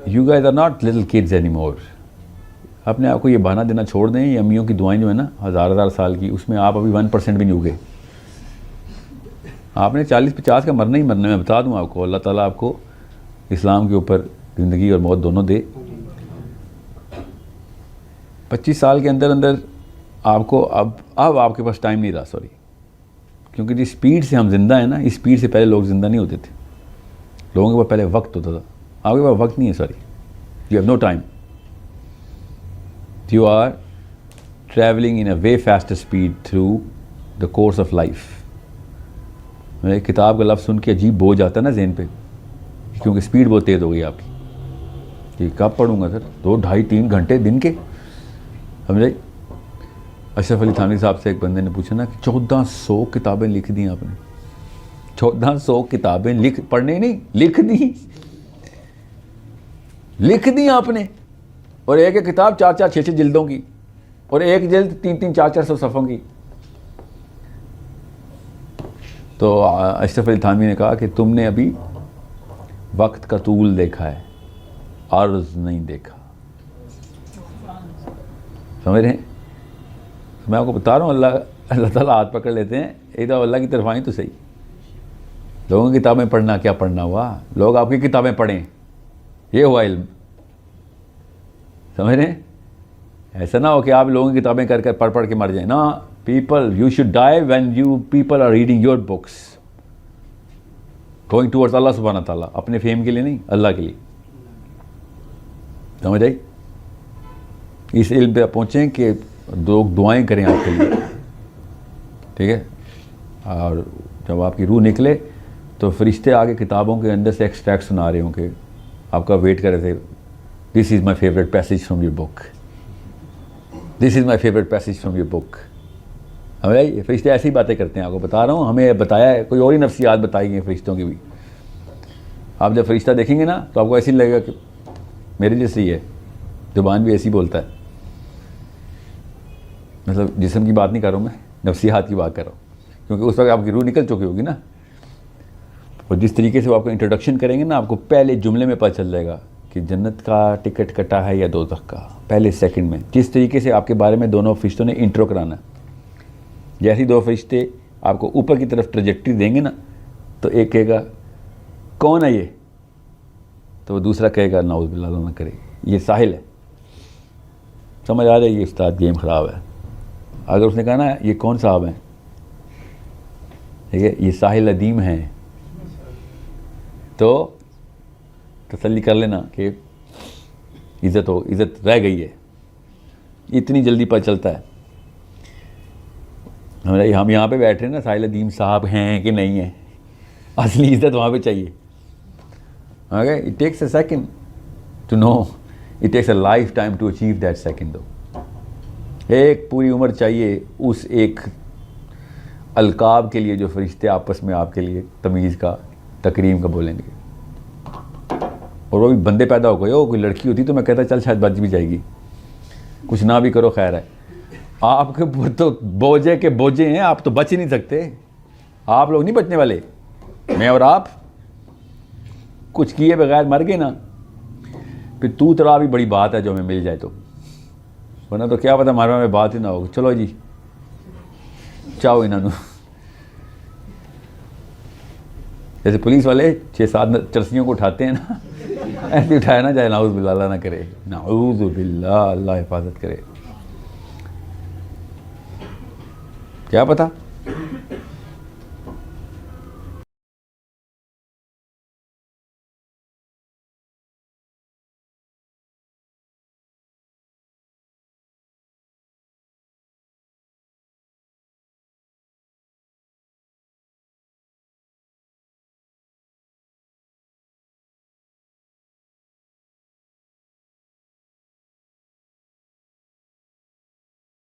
You guys are not little kids anymore. اپنے آپ کو یہ بہانہ دینا چھوڑ دیں. یہ امیوں کی دعائیں جو ہیں نا ہزار سال کی, اس میں آپ ابھی 1% بھی نہیں ہوگے. آپ نے 40-50 کا مرنا ہی مرنا ہے. میں بتا دوں آپ کو, اللہ تعالیٰ آپ کو اسلام کے اوپر زندگی اور موت دونوں دے. 25 سال کے اندر آپ کو اب آپ کے پاس ٹائم نہیں رہا, سوری, کیونکہ جس اسپیڈ سے ہم زندہ ہیں نا, اس اسپیڈ سے پہلے لوگ زندہ نہیں ہوتے تھے. لوگوں کے پاس پہلے وقت ہوتا تھا, آپ کے پاس وقت نہیں ہے. Sorry, you have no time. You are travelling in a way faster speed through the course of life. میں ایک کتاب کا لفظ سن کے عجیب بوجھ آتا ہے نا ذہن پہ, کیونکہ اسپیڈ بہت تیز ہو گئی آپ کی. یہ کب پڑھوں گا سر, 2, 2.5, 3 گھنٹے دن کے, سمجھے. اشرف علی تھانوی صاحب سے ایک بندے نے پوچھا نا کہ 1400 کتابیں لکھ دی آپ نے. 1400 کتابیں پڑھنے نہیں, لکھ دی آپ نے. اور ایک کتاب 4-4, 6-6 جلدوں کی, اور ایک جلد 300, 400 صفحوں کی. تو اشرف علی تھانوی نے کہا کہ تم نے ابھی وقت کا طول دیکھا ہے, عرض نہیں دیکھا. سمجھ رہے ہیں؟ میں آپ کو بتا رہا ہوں, اللہ تعالیٰ ہاتھ پکڑ لیتے ہیں. ایک دفعہ اللہ کی طرف آئیں تو صحیح. لوگوں کی کتابیں پڑھنا کیا پڑھنا ہوا, لوگ آپ کی کتابیں پڑھیں, یہ ہوا علم. سمجھ رہے ہیں؟ ایسا نہ ہو کہ آپ لوگوں کی کتابیں کر پڑھ کے مر جائیں. نا, people, you should die when you people are reading your books, going towards اللہ سبحانہ تعالیٰ. اپنے فیم کے لیے نہیں, اللہ کے لیے. سمجھ آئی؟ اس علم پہ پہنچیں کہ لوگ دعائیں کریں آپ کے لیے, ٹھیک ہے. اور جب آپ کی روح نکلے تو فرشتے آگے کتابوں کے اندر سے ایکسٹریکٹ سنا رہے ہوں کہ آپ کا ویٹ کر رہے تھے. This is my favourite passage from your book, this is my favourite passage from your book. ہمیں یہ فرشتے ایسی باتیں کرتے ہیں, آپ کو بتا رہا ہوں. ہمیں بتایا ہے, کوئی اور ہی نفسیات بتائی گئی فرشتوں کی بھی. آپ جب فرشتہ دیکھیں گے نا تو آپ کو ایسے ہی لگے گا کہ میرے جیسے ہی ہے, زبان بھی ایسی بولتا ہے. مطلب جسم کی بات نہیں کر رہا ہوں میں, نفسیات کی بات کر رہا ہوں, کیونکہ اس وقت آپ کی روح نکل چکی ہوگی نا. اور جس طریقے سے وہ آپ کو انٹروڈکشن کریں گے نا, آپ کو پہلے جملے میں پتہ چل جائے گا کہ جنت کا ٹکٹ کٹا ہے یا دوزخ کا, پہلے سیکنڈ میں. جس طریقے سے آپ کے بارے میں دونوں فرشتوں نے انٹرو کرانا, جیسے 2 فرشتے آپ کو اوپر کی طرف ٹریجیکٹری دیں گے نا, تو ایک کہے گا کون ہے یہ, تو وہ دوسرا کہے گا نعوذ باللہ اللہ نہ کرے یہ ساحل ہے. سمجھ آ رہی ہے استاد, گیم خراب ہے. اگر اس نے کہا نا یہ کون صاحب ہیں, ٹھیک ہے, یہ ساحل ندیم ہیں, تو تسلی کر لینا کہ عزت رہ گئی ہے. اتنی جلدی پتہ چلتا ہے. ہم یہاں پہ بیٹھے ہیں نا, ساحل ندیم صاحب ہیں کہ نہیں ہیں, اصلی عزت وہاں پہ چاہیے. It takes a second to know, it takes a lifetime to achieve that second. دو ایک پوری عمر چاہیے اس ایک القاب کے لیے جو فرشتے آپس میں آپ کے لیے تمیز کا, تکریم کا بولیں گے. اور وہ بھی بندے پیدا ہو گئے ہو, کوئی لڑکی ہوتی تو میں کہتا چل شاید بچ بھی جائے گی, کچھ نہ بھی کرو خیر ہے. آپ کے تو بوجھے کے بوجھے ہیں, آپ تو بچ ہی نہیں سکتے. آپ لوگ نہیں بچنے والے, میں اور آپ کچھ کیے بغیر مر گئے نا, پھر تو ترا بھی بڑی بات ہے جو ہمیں مل جائے تو, ورنہ تو کیا پتا ہمارے میں بات ہی نہ ہوگی. چلو جی چاہو انہوں, جیسے پولیس والے 6-7 چرسیوں کو اٹھاتے ہیں نا, ایسے اٹھایا نہ جائے, نعوذ باللہ اللہ نہ کرے, نعوذ باللہ اللہ حفاظت کرے. کیا پتا